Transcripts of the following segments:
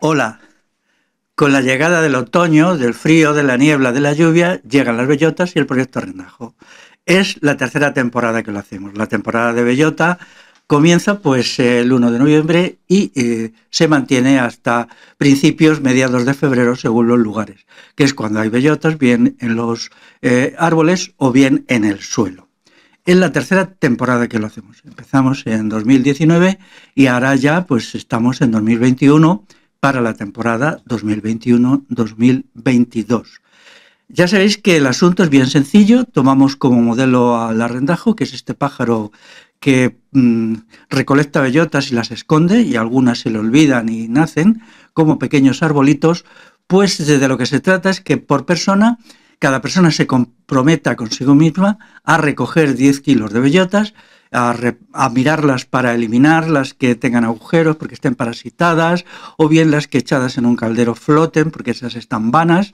Hola, con la llegada del otoño, del frío, de la niebla, de la lluvia, llegan las bellotas y el proyecto Rendajo. Es la tercera temporada que lo hacemos. La temporada de bellota comienza pues el 1 de noviembre y se mantiene hasta principios, mediados de febrero, según los lugares, que es cuando hay bellotas, bien en los árboles o bien en el suelo. Es la tercera temporada que lo hacemos. Empezamos en 2019 y ahora ya pues estamos en 2021 para la temporada 2021-2022. Ya sabéis que el asunto es bien sencillo. Tomamos como modelo al arrendajo, que es este pájaro que recolecta bellotas y las esconde, y algunas se le olvidan y nacen como pequeños arbolitos. Pues de lo que se trata es que por persona, cada persona se comprometa consigo misma a recoger 10 kilos de bellotas, a mirarlas para eliminar las que tengan agujeros porque estén parasitadas, o bien las que echadas en un caldero floten porque esas están vanas,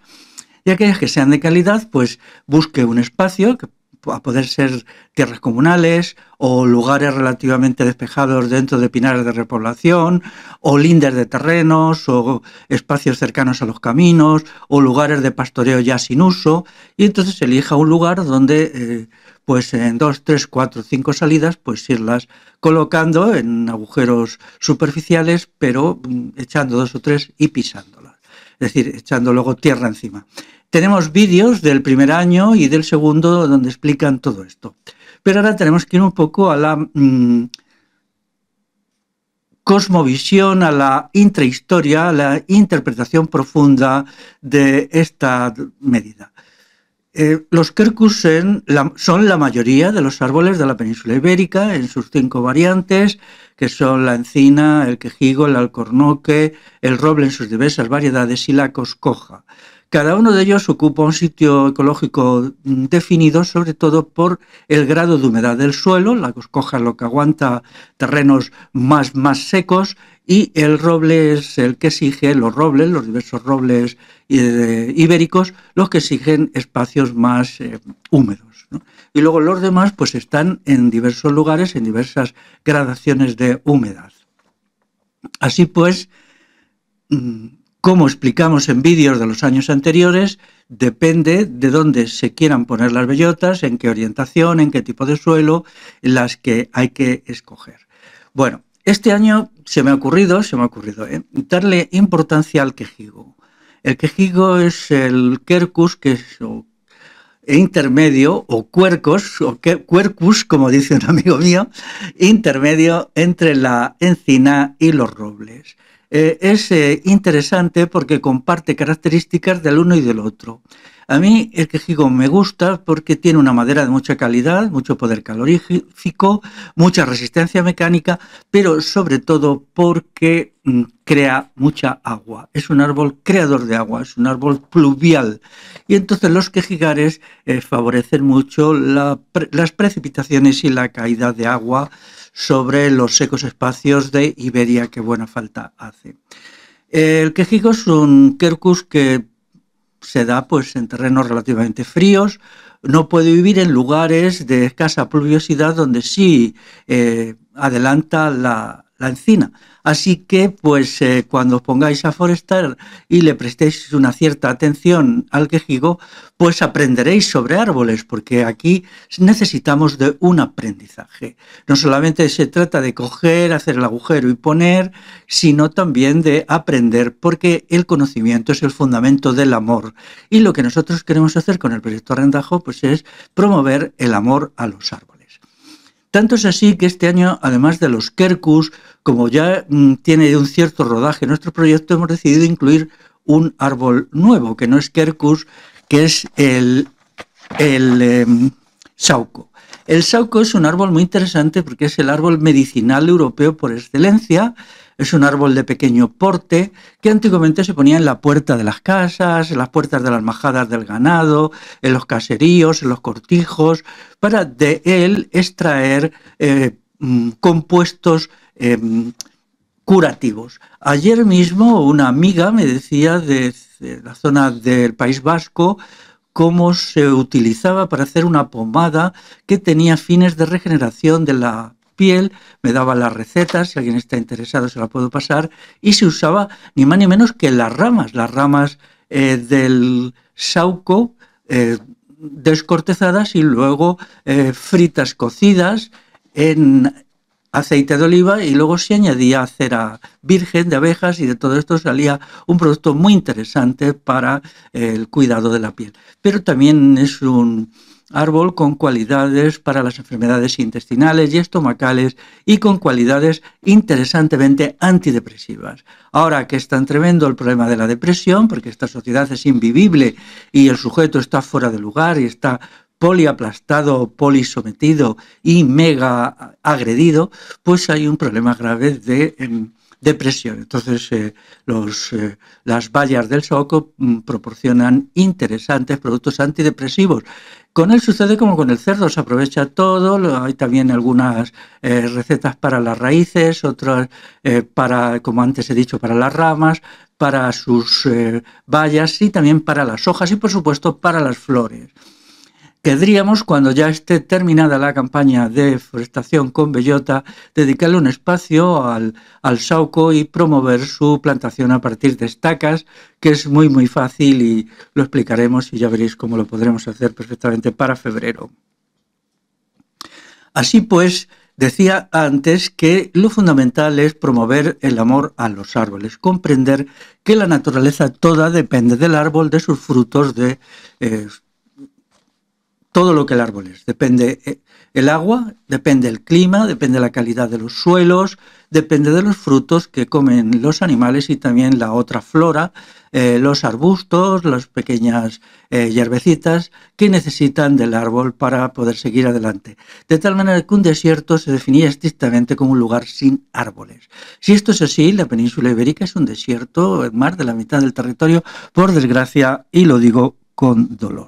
y aquellas que sean de calidad, pues busque un espacio, que a poder ser tierras comunales o lugares relativamente despejados dentro de pinares de repoblación, o lindes de terrenos, o espacios cercanos a los caminos, o lugares de pastoreo ya sin uso, y entonces elija un lugar donde pues en 2, 3, 4, 5 salidas, pues irlas colocando en agujeros superficiales, pero echando 2 o 3 y pisándolas, es decir, echando luego tierra encima. Tenemos vídeos del primer año y del segundo donde explican todo esto. Pero ahora tenemos que ir un poco a la cosmovisión, a la intrahistoria, a la interpretación profunda de esta medida. Los quercus son la mayoría de los árboles de la península ibérica en sus 5 variantes, que son la encina, el quejigo, el alcornoque, el roble en sus diversas variedades y la coscoja. Cada uno de ellos ocupa un sitio ecológico definido, sobre todo por el grado de humedad del suelo. La coscoja es lo que aguanta terrenos más secos, y el roble es el que exige, los diversos robles ibéricos, los que exigen espacios más húmedos, ¿no? Y luego los demás pues están en diversos lugares, en diversas gradaciones de humedad. Así pues, como explicamos en vídeos de los años anteriores, depende de dónde se quieran poner las bellotas, en qué orientación, en qué tipo de suelo, las que hay que escoger. Bueno, este año se me ha ocurrido darle importancia al quejigo. El quejigo es el quercus, que es intermedio, o quercus, como dice un amigo mío, intermedio entre la encina y los robles. Es interesante porque comparte características del uno y del otro. A mí el quejigo me gusta porque tiene una madera de mucha calidad, mucho poder calorífico, mucha resistencia mecánica, pero sobre todo porque crea mucha agua. Es un árbol creador de agua, es un árbol pluvial. Y entonces los quejigares favorecen mucho las precipitaciones y la caída de agua sobre los secos espacios de Iberia, que buena falta hace. El quejigo es un quercus que se da pues en terrenos relativamente fríos. No puede vivir en lugares de escasa pluviosidad donde sí adelanta la encina. Así que pues cuando os pongáis a forestar y le prestéis una cierta atención al quejigo, pues aprenderéis sobre árboles, porque aquí necesitamos de un aprendizaje. No solamente se trata de coger, hacer el agujero y poner, sino también de aprender, porque el conocimiento es el fundamento del amor. Y lo que nosotros queremos hacer con el proyecto Rendajo pues es promover el amor a los árboles. Tanto es así que este año, además de los quercus, como ya tiene un cierto rodaje nuestro proyecto, hemos decidido incluir un árbol nuevo, que no es quercus, que es el sauco. El sauco es un árbol muy interesante porque es el árbol medicinal europeo por excelencia. Es un árbol de pequeño porte que antiguamente se ponía en la puerta de las casas, en las puertas de las majadas del ganado, en los caseríos, en los cortijos, para de él extraer compuestos curativos. Ayer mismo una amiga me decía de la zona del País Vasco cómo se utilizaba para hacer una pomada que tenía fines de regeneración de la piel, me daba las recetas, si alguien está interesado se la puedo pasar, y se usaba ni más ni menos que las ramas del sauco descortezadas y luego fritas, cocidas en aceite de oliva, y luego se añadía cera virgen de abejas, y de todo esto salía un producto muy interesante para el cuidado de la piel. Pero también es un árbol con cualidades para las enfermedades intestinales y estomacales y con cualidades interesantemente antidepresivas. Ahora que es tan tremendo el problema de la depresión, porque esta sociedad es invivible y el sujeto está fuera de lugar y está poliaplastado, polisometido y mega agredido, pues hay un problema grave de depresión. Entonces, las bayas del saúco proporcionan interesantes productos antidepresivos. Con él sucede como con el cerdo, se aprovecha todo, hay también algunas recetas para las raíces, otras para, como antes he dicho, para las ramas, para sus bayas y también para las hojas y, por supuesto, para las flores. Querríamos, cuando ya esté terminada la campaña de forestación con bellota, dedicarle un espacio al saúco y promover su plantación a partir de estacas, que es muy muy fácil y lo explicaremos y ya veréis cómo lo podremos hacer perfectamente para febrero. Así pues, decía antes que lo fundamental es promover el amor a los árboles, comprender que la naturaleza toda depende del árbol, de sus frutos, de todo lo que el árbol es. Depende el agua, depende el clima, depende la calidad de los suelos, depende de los frutos que comen los animales y también la otra flora, los arbustos, las pequeñas hierbecitas que necesitan del árbol para poder seguir adelante. De tal manera que un desierto se definía estrictamente como un lugar sin árboles. Si esto es así, la península ibérica es un desierto, más de la mitad del territorio, por desgracia, y lo digo con dolor.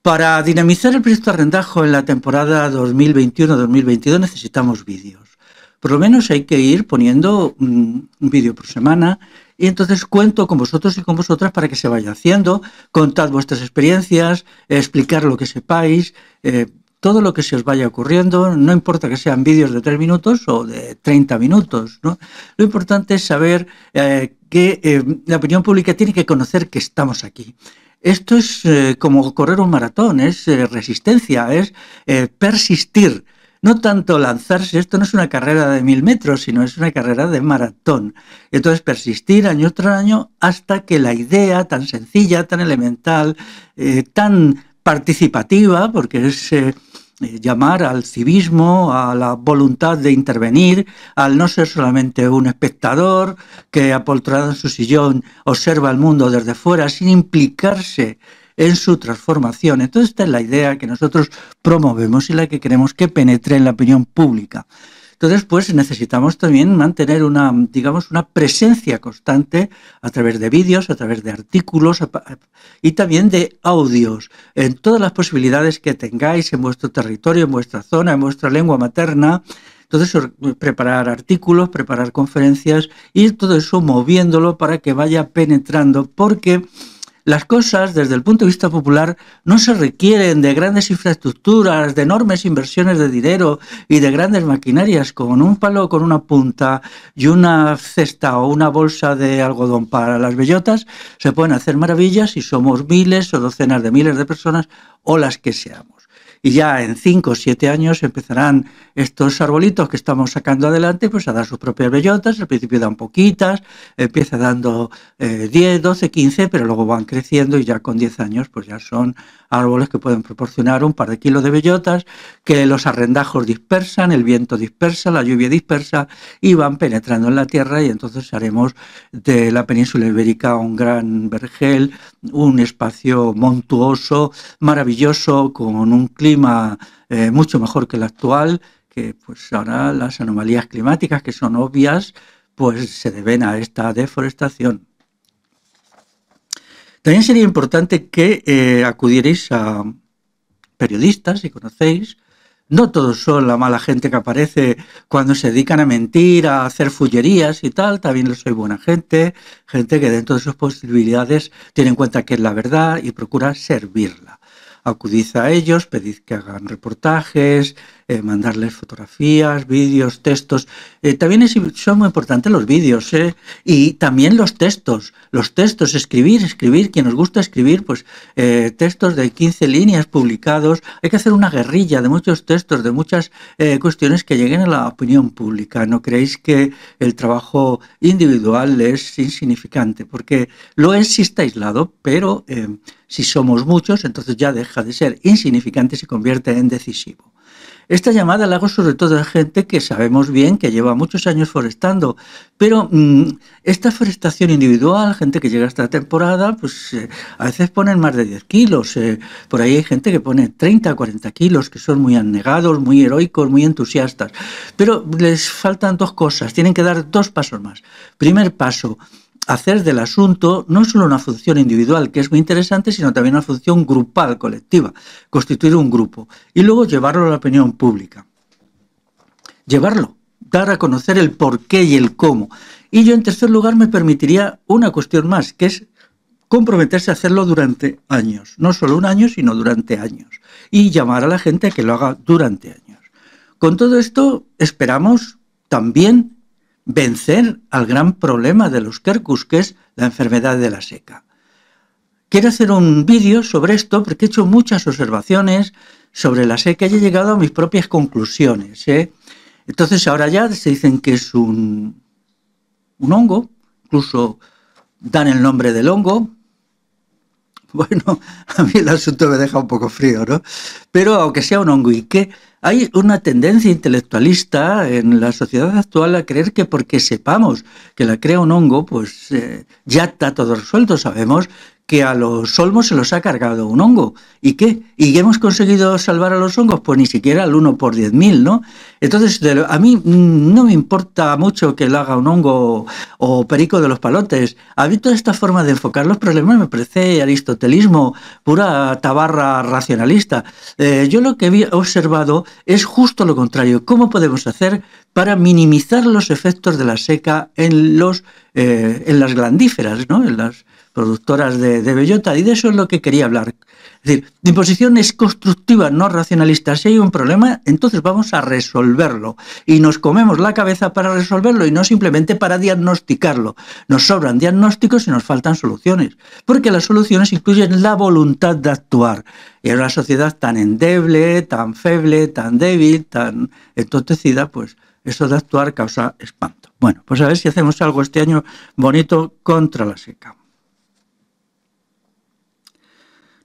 Para dinamizar el proyecto Arrendajo en la temporada 2021-2022 necesitamos vídeos. Por lo menos hay que ir poniendo un vídeo por semana, y entonces cuento con vosotros y con vosotras para que se vaya haciendo. Contad vuestras experiencias, explicar lo que sepáis, todo lo que se os vaya ocurriendo. No importa que sean vídeos de 3 minutos o de 30 minutos, ¿no? Lo importante es saber que la opinión pública tiene que conocer que estamos aquí. Esto es como correr un maratón, es resistencia, es persistir. No tanto lanzarse, esto no es una carrera de 1000 metros, sino es una carrera de maratón. Entonces persistir año tras año hasta que la idea tan sencilla, tan elemental, tan participativa, porque es llamar al civismo, a la voluntad de intervenir, al no ser solamente un espectador que apoltronado en su sillón observa el mundo desde fuera sin implicarse en su transformación. Entonces esta es la idea que nosotros promovemos y la que queremos que penetre en la opinión pública. Entonces, pues necesitamos también mantener una, digamos, una presencia constante a través de vídeos, a través de artículos y también de audios, en todas las posibilidades que tengáis en vuestro territorio, en vuestra zona, en vuestra lengua materna. Entonces, preparar artículos, preparar conferencias y todo eso moviéndolo para que vaya penetrando, porque las cosas, desde el punto de vista popular, no se requieren de grandes infraestructuras, de enormes inversiones de dinero y de grandes maquinarias. Con un palo, con una punta y una cesta o una bolsa de algodón para las bellotas, se pueden hacer maravillas y somos miles o docenas de miles de personas o las que seamos. Y ya en 5 o 7 años empezarán estos arbolitos que estamos sacando adelante pues a dar sus propias bellotas. Al principio dan poquitas, empieza dando 10, 12, 15, pero luego van creciendo y ya con 10 años pues ya son árboles que pueden proporcionar un par de kilos de bellotas, que los arrendajos dispersan, el viento dispersa, la lluvia dispersa y van penetrando en la tierra, y entonces haremos de la península ibérica un gran vergel, un espacio montuoso, maravilloso, con un clima mucho mejor que el actual, que pues ahora las anomalías climáticas, que son obvias, pues se deben a esta deforestación. También sería importante que acudierais a periodistas, si conocéis. No todos son la mala gente que aparece cuando se dedican a mentir, a hacer fullerías y tal. También lo soy buena gente, gente que dentro de sus posibilidades tiene en cuenta que es la verdad y procura servirla. acudid a ellos, pedid que hagan reportajes, mandarles fotografías, vídeos, textos. También son muy importantes los vídeos, y también los textos, escribir, quien nos gusta escribir, pues textos de 15 líneas publicados. Hay que hacer una guerrilla de muchos textos, de muchas cuestiones que lleguen a la opinión pública. No creéis que el trabajo individual es insignificante, porque lo es si está aislado, pero si somos muchos, entonces ya deja de ser insignificante y se convierte en decisivo. Esta llamada la hago sobre todo a gente que sabemos bien que lleva muchos años forestando, pero esta forestación individual, gente que llega a esta temporada, pues a veces ponen más de 10 kilos. Por ahí hay gente que pone 30, 40 kilos, que son muy abnegados, muy heroicos, muy entusiastas. Pero les faltan dos cosas, tienen que dar dos pasos más. Primer paso, hacer del asunto no solo una función individual, que es muy interesante, sino también una función grupal, colectiva, constituir un grupo y luego llevarlo a la opinión pública. Llevarlo, dar a conocer el por qué y el cómo. Y yo, en tercer lugar, me permitiría una cuestión más, que es comprometerse a hacerlo durante años, no solo un año, sino durante años, y llamar a la gente a que lo haga durante años. Con todo esto, esperamos también vencer al gran problema de los quercus, que es la enfermedad de la seca. Quiero hacer un vídeo sobre esto porque he hecho muchas observaciones sobre la seca y he llegado a mis propias conclusiones. Entonces ahora ya se dicen que es un hongo, incluso dan el nombre del hongo. Bueno, a mí el asunto me deja un poco frío, ¿no? Pero aunque sea un hongo y que hay una tendencia intelectualista en la sociedad actual a creer que porque sepamos que la crea un hongo, pues ya está todo resuelto. Sabemos que a los olmos se los ha cargado un hongo. ¿Y qué? ¿Y hemos conseguido salvar a los hongos? Pues ni siquiera al 1 por 10.000, ¿no? Entonces, a mí no me importa mucho que lo haga un hongo o perico de los palotes. A mí toda esta forma de enfocar los problemas me parece aristotelismo, pura tabarra racionalista. Yo lo que he observado es justo lo contrario. ¿Cómo podemos hacer para minimizar los efectos de la seca en las glandíferas, ¿no? En las productoras de bellota? Y de eso es lo que quería hablar. Es decir, mi posición es constructiva, no racionalista. Si hay un problema, entonces vamos a resolverlo. Y nos comemos la cabeza para resolverlo y no simplemente para diagnosticarlo. Nos sobran diagnósticos y nos faltan soluciones. Porque las soluciones incluyen la voluntad de actuar. Y en una sociedad tan endeble, tan feble, tan débil, tan entontecida, pues eso de actuar causa espanto. Bueno, pues a ver si hacemos algo este año bonito contra la seca.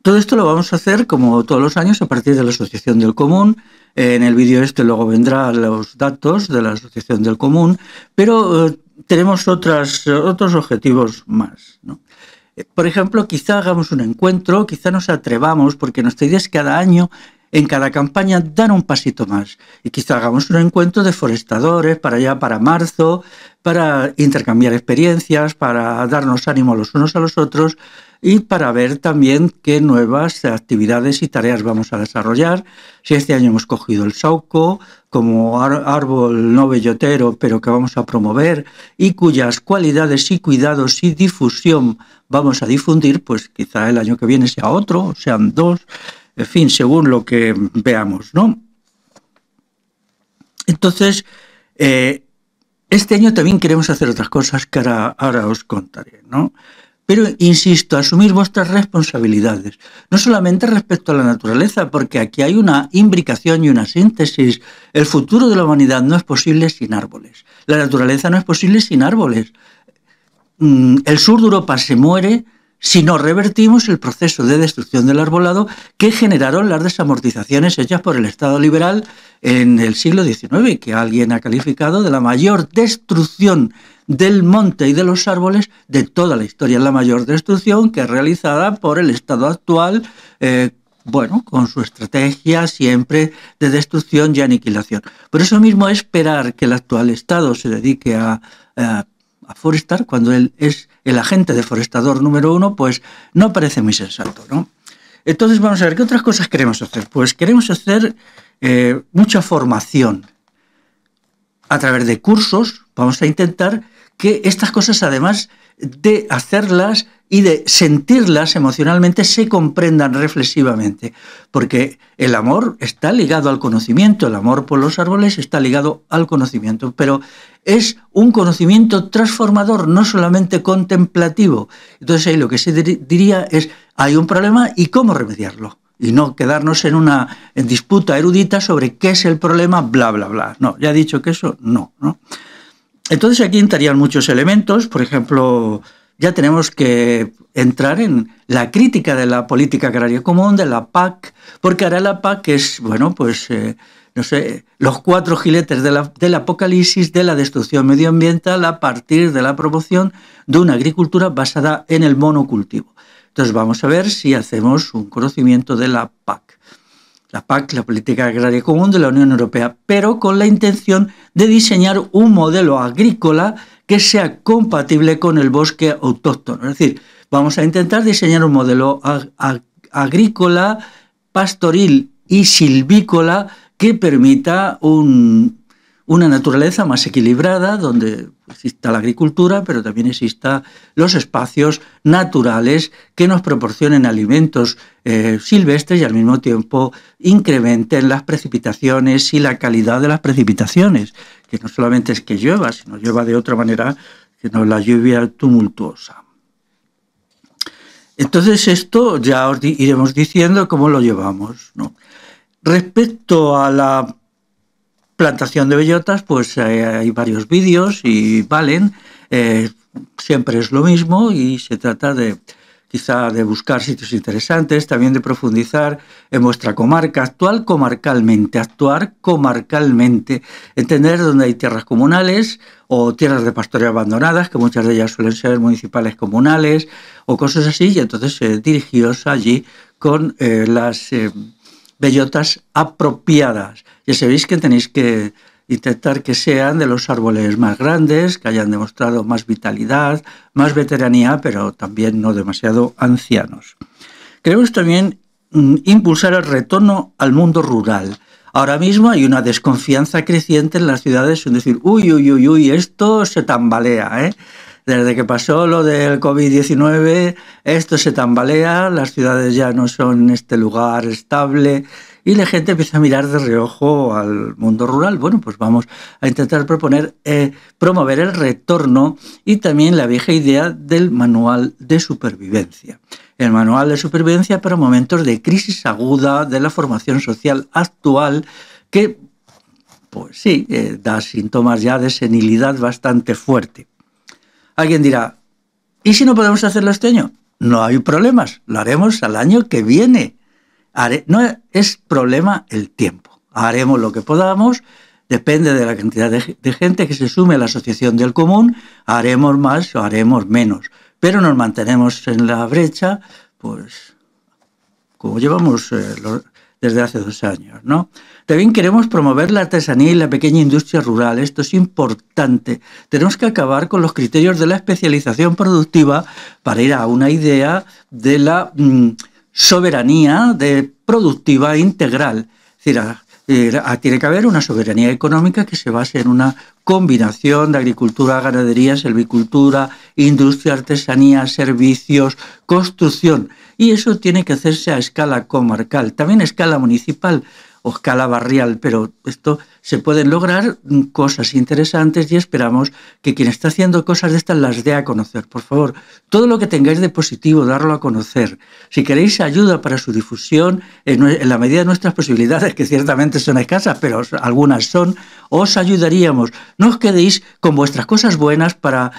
Todo esto lo vamos a hacer, como todos los años, a partir de la Asociación del Común. En el vídeo luego vendrán los datos de la Asociación del Común, pero tenemos otros objetivos más, ¿no? Por ejemplo, quizá hagamos un encuentro, quizá nos atrevamos, porque nuestra idea es cada año, en cada campaña, dar un pasito más. Y quizá hagamos un encuentro de forestadores para marzo, para intercambiar experiencias, para darnos ánimo los unos a los otros y para ver también qué nuevas actividades y tareas vamos a desarrollar. Si este año hemos cogido el sauco como árbol no bellotero, pero que vamos a promover y cuyas cualidades y cuidados y difusión vamos a difundir, pues quizá el año que viene sea otro, sean dos, en fin, según lo que veamos, ¿no? Entonces, este año también queremos hacer otras cosas que ahora os contaré, ¿no? Pero, insisto, asumir vuestras responsabilidades, no solamente respecto a la naturaleza, porque aquí hay una imbricación y una síntesis. El futuro de la humanidad no es posible sin árboles. La naturaleza no es posible sin árboles. El sur de Europa se muere si no revertimos el proceso de destrucción del arbolado que generaron las desamortizaciones hechas por el Estado liberal en el siglo XIX, que alguien ha calificado de la mayor destrucción del monte y de los árboles de toda la historia, la mayor destrucción que es realizada por el Estado actual, con su estrategia siempre de destrucción y aniquilación. Por eso mismo, esperar que el actual Estado se dedique a forestar cuando él es el agente deforestador número 1, pues no parece muy sensato, ¿no? Entonces vamos a ver, ¿qué otras cosas queremos hacer? Pues queremos hacer mucha formación. A través de cursos vamos a intentar que estas cosas además de hacerlas y de sentirlas emocionalmente se comprendan reflexivamente, porque el amor está ligado al conocimiento, el amor por los árboles está ligado al conocimiento, pero es un conocimiento transformador, no solamente contemplativo. Entonces ahí lo que se diría es, hay un problema y cómo remediarlo, y no quedarnos en disputa erudita sobre qué es el problema, bla, bla, bla. No, ya he dicho que eso no, ¿no? Entonces aquí entrarían muchos elementos, por ejemplo, ya tenemos que entrar en la crítica de la política agraria común, de la PAC, porque ahora la PAC es, bueno, pues, no sé, los 4 jinetes del apocalipsis de la destrucción medioambiental a partir de la promoción de una agricultura basada en el monocultivo. Entonces vamos a ver si hacemos un conocimiento de la PAC. La PAC, la Política Agraria Común de la Unión Europea, pero con la intención de diseñar un modelo agrícola que sea compatible con el bosque autóctono. Es decir, vamos a intentar diseñar un modelo agrícola, pastoril y silvícola que permita una naturaleza más equilibrada, donde exista la agricultura, pero también exista los espacios naturales que nos proporcionen alimentos silvestres y al mismo tiempo incrementen las precipitaciones y la calidad de las precipitaciones, que no solamente es que llueva, sino llueva de otra manera, que no la lluvia tumultuosa. Entonces esto ya os iremos diciendo cómo lo llevamos, ¿no? Respecto a la plantación de bellotas, pues hay varios vídeos y valen, siempre es lo mismo y se trata de quizá de buscar sitios interesantes, también de profundizar en vuestra comarca, actuar comarcalmente, entender dónde hay tierras comunales o tierras de pastoreo abandonadas, que muchas de ellas suelen ser municipales comunales o cosas así, y entonces dirigiros allí con las bellotas apropiadas. Ya sabéis que tenéis que intentar que sean de los árboles más grandes, que hayan demostrado más vitalidad, más veteranía, pero también no demasiado ancianos. Queremos también impulsar el retorno al mundo rural. Ahora mismo hay una desconfianza creciente en las ciudades, en decir, uy, esto se tambalea, ¿eh? Desde que pasó lo del COVID-19, esto se tambalea, las ciudades ya no son este lugar estable y la gente empieza a mirar de reojo al mundo rural. Bueno, pues vamos a intentar promover el retorno y también la vieja idea del manual de supervivencia. El manual de supervivencia para momentos de crisis aguda de la formación social actual que, pues sí, da síntomas ya de senilidad bastante fuerte. Alguien dirá, ¿y si no podemos hacerlo este año? No hay problemas, lo haremos al año que viene. No es problema el tiempo. Haremos lo que podamos, depende de la cantidad de gente que se sume a la asociación del común, haremos más o haremos menos. Pero nos mantenemos en la brecha, pues como llevamos desde hace 2 años, ¿no? También queremos promover la artesanía y la pequeña industria rural. Esto es importante. Tenemos que acabar con los criterios de la especialización productiva para ir a una idea de la soberanía productiva integral. Es decir, tiene que haber una soberanía económica que se base en una combinación de agricultura, ganadería, silvicultura, industria, artesanía, servicios, construcción. Y eso tiene que hacerse a escala comarcal, también a escala municipal o escala barrial, pero esto se pueden lograr cosas interesantes y esperamos que quien está haciendo cosas de estas las dé a conocer. Por favor, todo lo que tengáis de positivo, darlo a conocer. Si queréis ayuda para su difusión, en la medida de nuestras posibilidades, que ciertamente son escasas, pero algunas son, os ayudaríamos. No os quedéis con vuestras cosas buenas para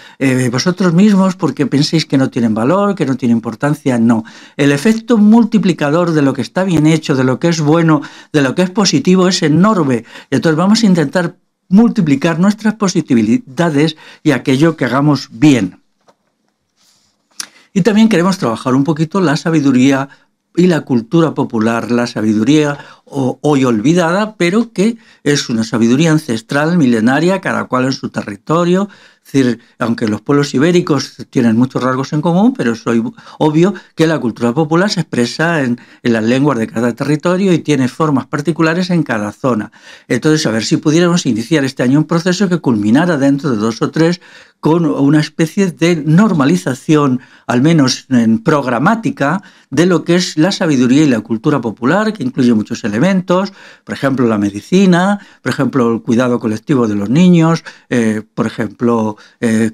vosotros mismos porque penséis que no tienen valor, que no tienen importancia. No. El efecto multiplicador de lo que está bien hecho, de lo que es bueno, de lo que es positivo es enorme. Entonces vamos a intentar multiplicar nuestras posibilidades y aquello que hagamos bien. Y también queremos trabajar un poquito la sabiduría y la cultura popular, la sabiduría hoy olvidada, pero que es una sabiduría ancestral, milenaria, cada cual en su territorio. Es decir, aunque los pueblos ibéricos tienen muchos rasgos en común, pero es obvio que la cultura popular se expresa en las lenguas de cada territorio y tiene formas particulares en cada zona. Entonces, a ver si pudiéramos iniciar este año un proceso que culminara dentro de 2 o 3 con una especie de normalización, al menos en programática, de lo que es la sabiduría y la cultura popular, que incluye muchos elementos, por ejemplo, la medicina, por ejemplo, el cuidado colectivo de los niños, por ejemplo,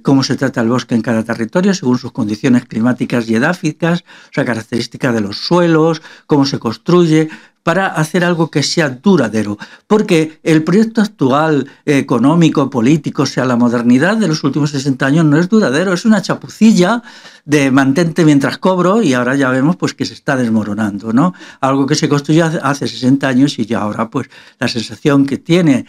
cómo se trata el bosque en cada territorio según sus condiciones climáticas y edáficas, o sea, características de los suelos, cómo se construye, para hacer algo que sea duradero. Porque el proyecto actual, económico, político, o sea, la modernidad de los últimos 60 años no es duradero, es una chapucilla de mantente mientras cobro, y ahora ya vemos pues que se está desmoronando, ¿no? Algo que se construyó hace 60 años y ya ahora pues la sensación que tiene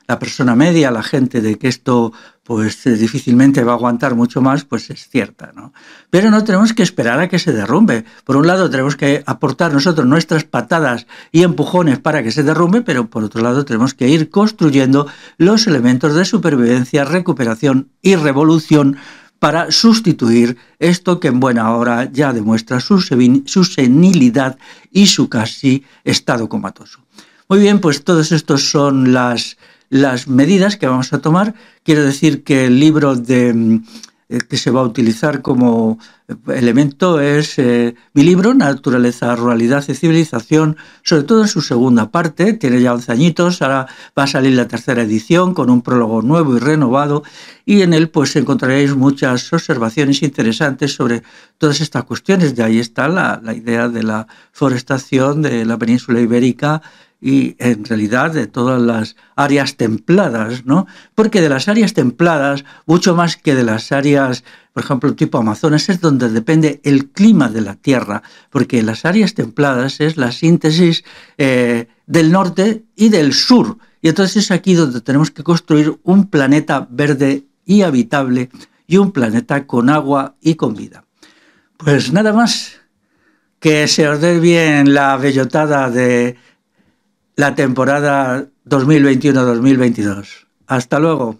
la persona media, la gente, de que esto pues difícilmente va a aguantar mucho más, pues es cierta, ¿no? Pero no tenemos que esperar a que se derrumbe. Por un lado tenemos que aportar nosotros nuestras patadas y empujones para que se derrumbe, pero por otro lado tenemos que ir construyendo los elementos de supervivencia, recuperación y revolución para sustituir esto que en buena hora ya demuestra su senilidad y su casi estado comatoso. Muy bien, pues todos estos son las medidas que vamos a tomar. Quiero decir que el libro que se va a utilizar como elemento es mi libro, Naturaleza, Ruralidad y Civilización, sobre todo en su segunda parte. Tiene ya 11 añitos, ahora va a salir la tercera edición con un prólogo nuevo y renovado, y en él pues encontraréis muchas observaciones interesantes sobre todas estas cuestiones. De ahí está la idea de la forestación de la península ibérica y en realidad de todas las áreas templadas, ¿no? Porque de las áreas templadas, mucho más que de las áreas, por ejemplo, tipo Amazonas, es donde depende el clima de la Tierra, porque las áreas templadas es la síntesis del norte y del sur, y entonces es aquí donde tenemos que construir un planeta verde y habitable, y un planeta con agua y con vida. Pues nada más, que se os dé bien la bellotada de la temporada 2021-2022. Hasta luego.